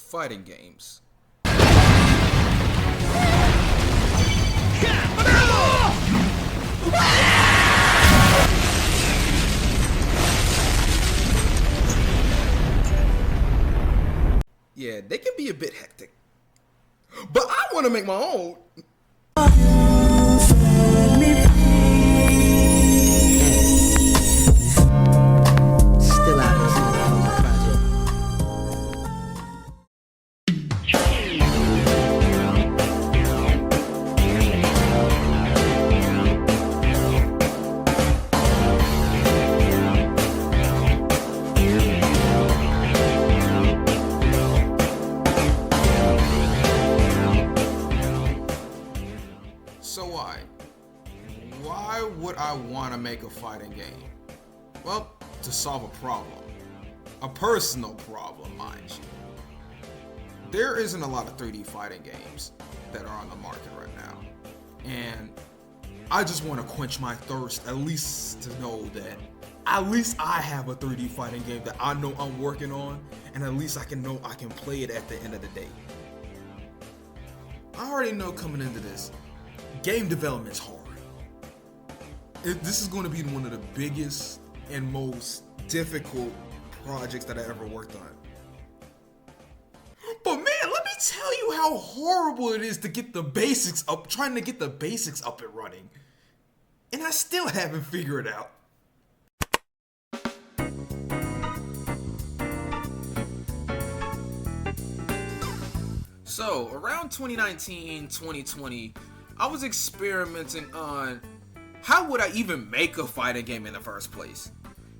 fighting games. Yeah, they can be a bit hectic. But I want to make my own. Still out of the project. So why would I want to make a fighting game? Well, to solve a problem. A personal problem, mind you. There isn't a lot of 3D fighting games that are on the market right now. And I just want to quench my thirst, at least to know that at least I have a 3D fighting game that I know I'm working on, and at least I can know I can play it at the end of the day. I already know coming into this, game development's hard. This is going to be one of the biggest and most difficult projects that I ever worked on. But man, let me tell you how horrible it is to get the basics up, trying to get the basics up and running. And I still haven't figured it out. So, around 2019, 2020, I was experimenting on how would I even make a fighting game in the first place?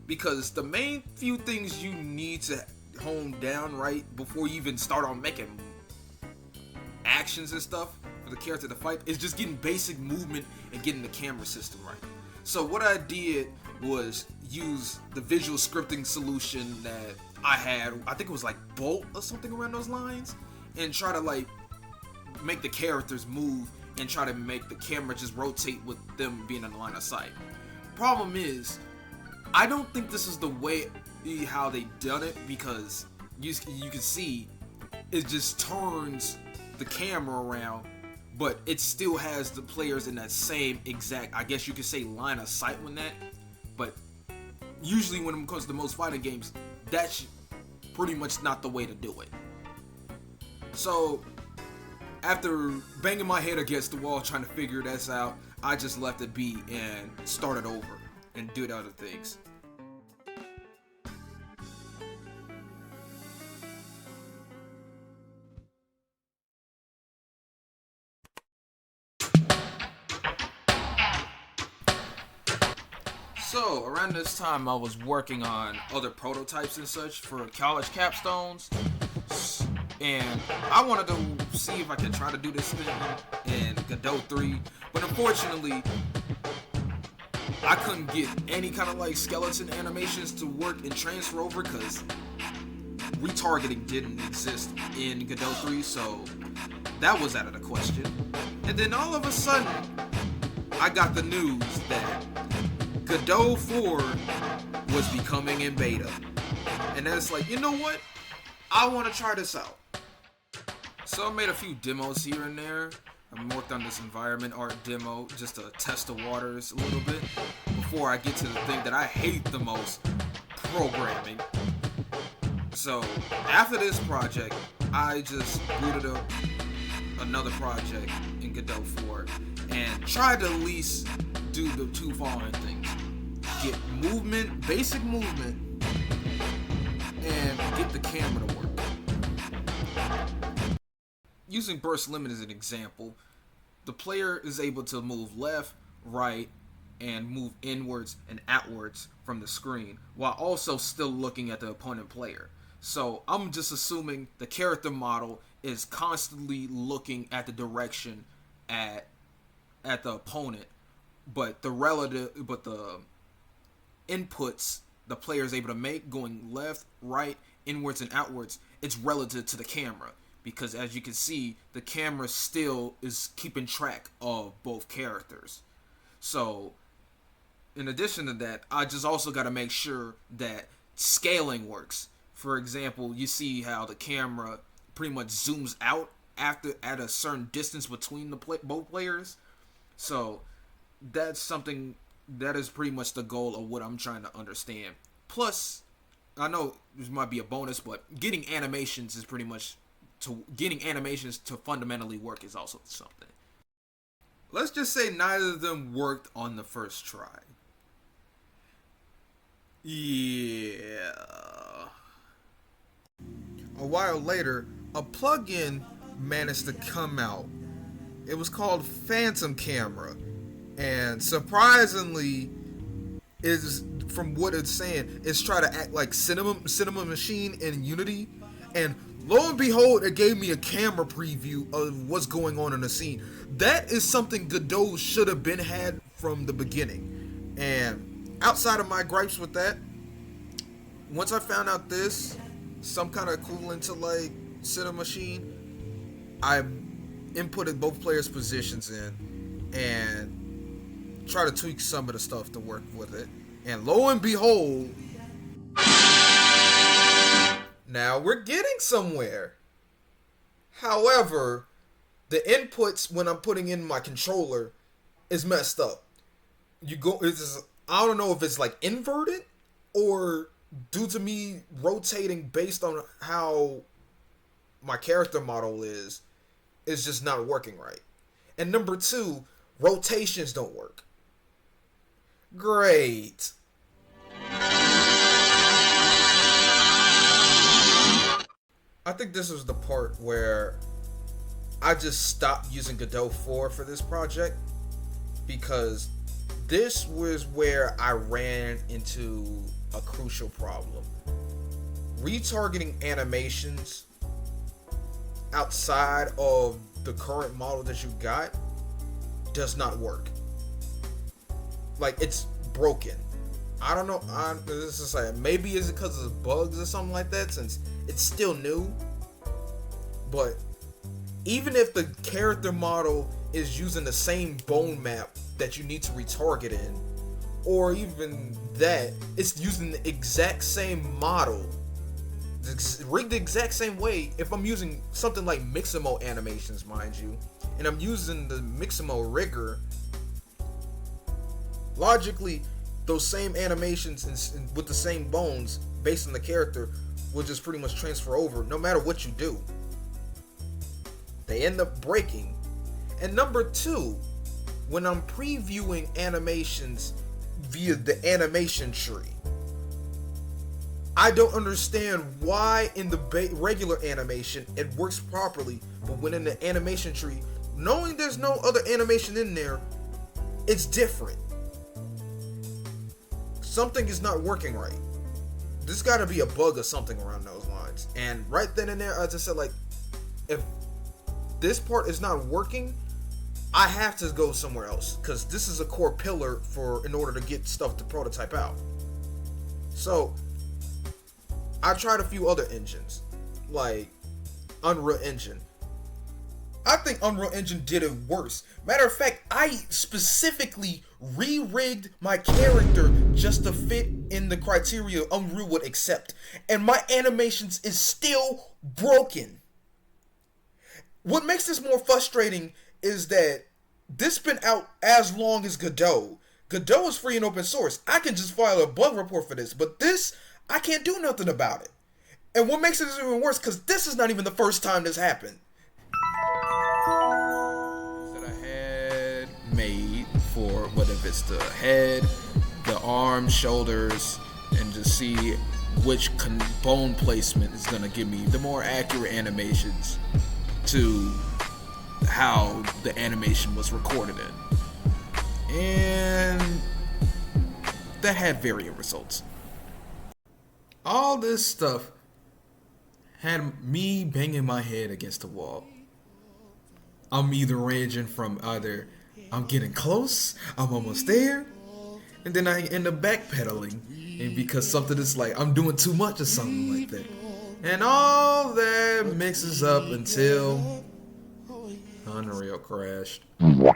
Because the main few things you need to hone down right before you even start on making actions and stuff for the character to fight is just getting basic movement and getting the camera system right. So what I did was use the visual scripting solution that I had, I think it was like Bolt or something around those lines, and try to like make the characters move and try to make the camera just rotate with them being in the line of sight. Problem is, I don't think this is the way how they done it, because you can see it just turns the camera around, but it still has the players in that same exact, I guess you could say, line of sight when that. But usually when it comes to most fighting games, that's pretty much not the way to do it. So after banging my head against the wall trying to figure this out, I just left it be and started over and did other things. So around this time I was working on other prototypes and such for college capstones, and I wanted to see if I could try to do this thing in Godot 3, but unfortunately I couldn't get any kind of like skeleton animations to work and transfer over because retargeting didn't exist in Godot 3, so that was out of the question. And then all of a sudden I got the news that Godot 4 was becoming in beta, and then it's like, you know what, I want to try this out. So I made a few demos here and there. I worked on this environment art demo just to test the waters a little bit before I get to the thing that I hate the most, programming. So after this project, I just booted up another project in Godot 4 and tried to at least do the two following things: get movement, basic movement, and get the camera to work. Using burst limit as an example, the player is able to move left, right, and move inwards and outwards from the screen while also still looking at the opponent player. So I'm just assuming the character model is constantly looking at the direction at the opponent, but the inputs the player is able to make going left, right, inwards, and outwards, it's relative to the camera. Because as you can see, the camera still is keeping track of both characters. So, in addition to that, I just also got to make sure that scaling works. For example, you see how the camera pretty much zooms out after at a certain distance between the both players. So that's something that is pretty much the goal of what I'm trying to understand. Plus, I know this might be a bonus, but getting animations to fundamentally work is also something. Let's just say neither of them worked on the first try. Yeah. A while later, a plugin managed to come out. It was called Phantom Camera, and surprisingly, is from what it's saying, it's trying to act like Cinema Machine in Unity, and lo and behold, it gave me a camera preview of what's going on in the scene. That is something Godot should have been had from the beginning. And outside of my gripes with that, once I found out this, some kind of equivalent to like Cinema Machine, I inputted both players' positions in and try to tweak some of the stuff to work with it. And lo and behold, now we're getting somewhere. However, the inputs when I'm putting in my controller is messed up. I don't know if it's like inverted or due to me rotating based on how my character model is, it's just not working right. And number two, rotations don't work. Great. I think this was the part where I just stopped using Godot 4 for this project, because this was where I ran into a crucial problem. Retargeting animations outside of the current model that you got does not work. Like, it's broken. I don't know. This is like, maybe it's because of bugs or something like that, since it's still new. But even if the character model is using the same bone map that you need to retarget in, or even that, it's using the exact same model, rigged the exact same way. If I'm using something like Mixamo animations, mind you, and I'm using the Mixamo rigger, logically, those same animations with the same bones based on the character will just pretty much transfer over no matter what you do. They end up breaking. And number two, when I'm previewing animations via the animation tree, I don't understand why in the regular animation it works properly, but when in the animation tree, knowing there's no other animation in there, it's different. Something is not working right. There's got to be a bug or something around those lines. And right then and there, I just said, like, if this part is not working, I have to go somewhere else, because this is a core pillar in order to get stuff to prototype out. So I tried a few other engines, like Unreal Engine. I think Unreal Engine did it worse. Matter of fact, I specifically re-rigged my character just to fit in the criteria Unreal would accept, and my animations is still broken. What makes this more frustrating is that this been out as long as Godot. Godot is free and open source. I can just file a bug report for this, but this, I can't do nothing about it. And what makes it even worse, because this is not even the first time this happened. That I had made for whether it's the head, the arms, shoulders, and just see which bone placement is going to give me the more accurate animations to how the animation was recorded in. And that had varying results. All this stuff had me banging my head against the wall. I'm either ranging from either I'm getting close, I'm almost there, and then I end up backpedaling, and because something is like I'm doing too much or something like that. And all that mixes up until Unreal crashed. You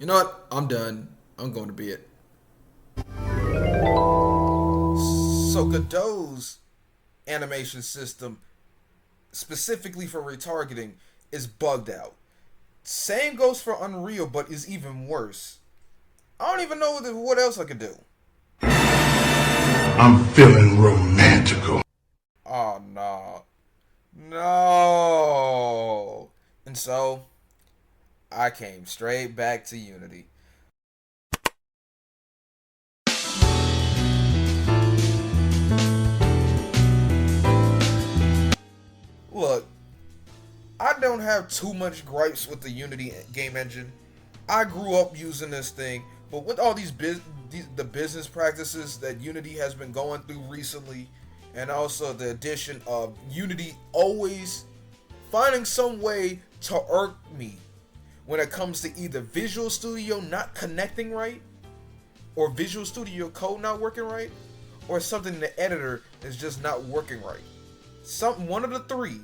know what? I'm done. I'm going to be it. So Godot's animation system specifically for retargeting, is bugged out. Same goes for Unreal, but is even worse. I don't even know what else I could do. I'm feeling romantical. Oh, no. No. And so, I came straight back to Unity. Look, I don't have too much gripes with the Unity game engine. I grew up using this thing, but with all the business practices that Unity has been going through recently, and also the addition of Unity always finding some way to irk me when it comes to either Visual Studio not connecting right, or Visual Studio Code not working right, or something in the editor is just not working right. One of the three.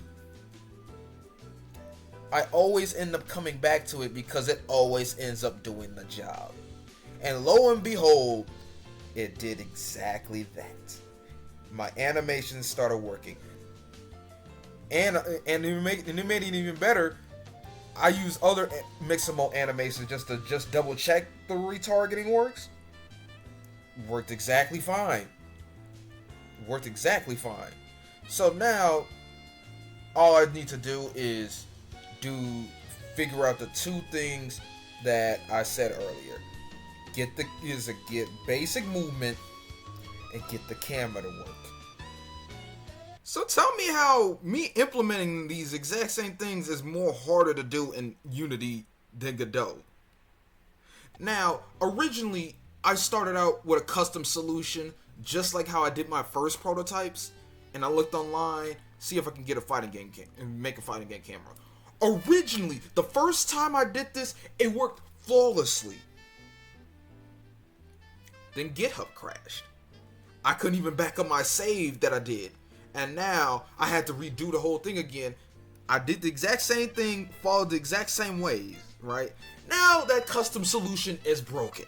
I always end up coming back to it because it always ends up doing the job. And lo and behold, it did exactly that. My animations started working. And it made it even better. I use other Mixamo animations just to double check the retargeting works. Worked exactly fine. So now, all I need to do is figure out the two things that I said earlier. Get basic movement and get the camera to work. So tell me how me implementing these exact same things is more harder to do in Unity than Godot. Now, originally I started out with a custom solution, just like how I did my first prototypes, and I looked online, see if I can get a fighting game and make a fighting game camera. Originally, the first time I did this, it worked flawlessly. Then GitHub crashed. I couldn't even back up my save that I did. And now I had to redo the whole thing again. I did the exact same thing, followed the exact same ways, right? Now that custom solution is broken.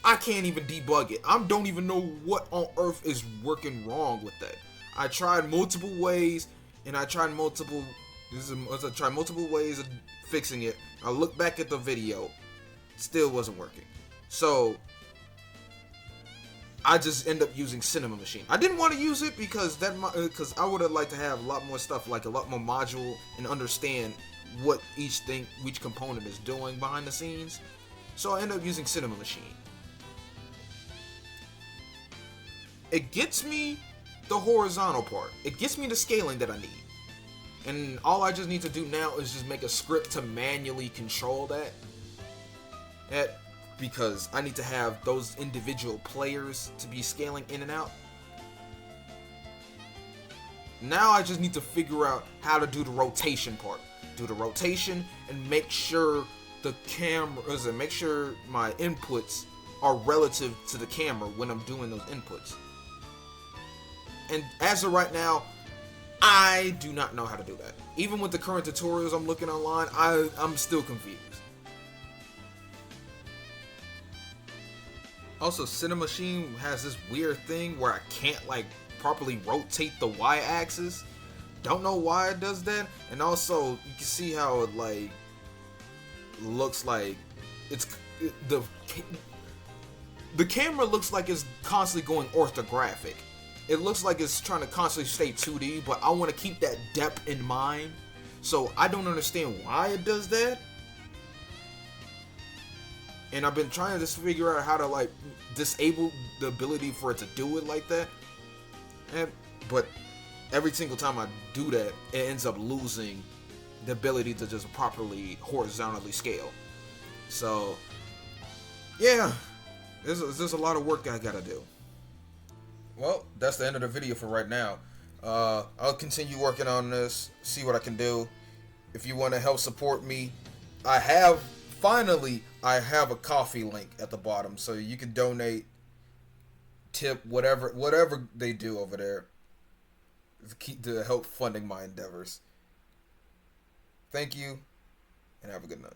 I can't even debug it. I don't even know what on earth is working wrong with that. I tried multiple ways, and I tried multiple ways of fixing it. I look back at the video, still wasn't working. So I just end up using Cinema Machine. I didn't want to use it because I would have liked to have a lot more stuff, like a lot more module, and understand what each component is doing behind the scenes. So I end up using Cinema Machine. It gets me the horizontal part. It gets me the scaling that I need. And all I just need to do now is just make a script to manually control that. Because I need to have those individual players to be scaling in and out. Now I just need to figure out how to do the rotation part. Do the rotation and make sure make sure my inputs are relative to the camera when I'm doing those inputs. And as of right now, I do not know how to do that. Even with the current tutorials I'm looking online, I'm still confused. Also, Cinema Machine has this weird thing where I can't properly rotate the Y-axis. Don't know why it does that. And also, you can see how it looks like the camera looks like it's constantly going orthographic. It looks like it's trying to constantly stay 2D, but I want to keep that depth in mind. So I don't understand why it does that. And I've been trying to just figure out how to disable the ability for it to do it like that. But every single time I do that, it ends up losing the ability to just properly horizontally scale. So yeah, there's a lot of work I gotta do. Well, that's the end of the video for right now. I'll continue working on this, see what I can do. If you want to help support me, I have a coffee link at the bottom, so you can donate, tip, whatever they do over there to help funding my endeavors. Thank you, and have a good night.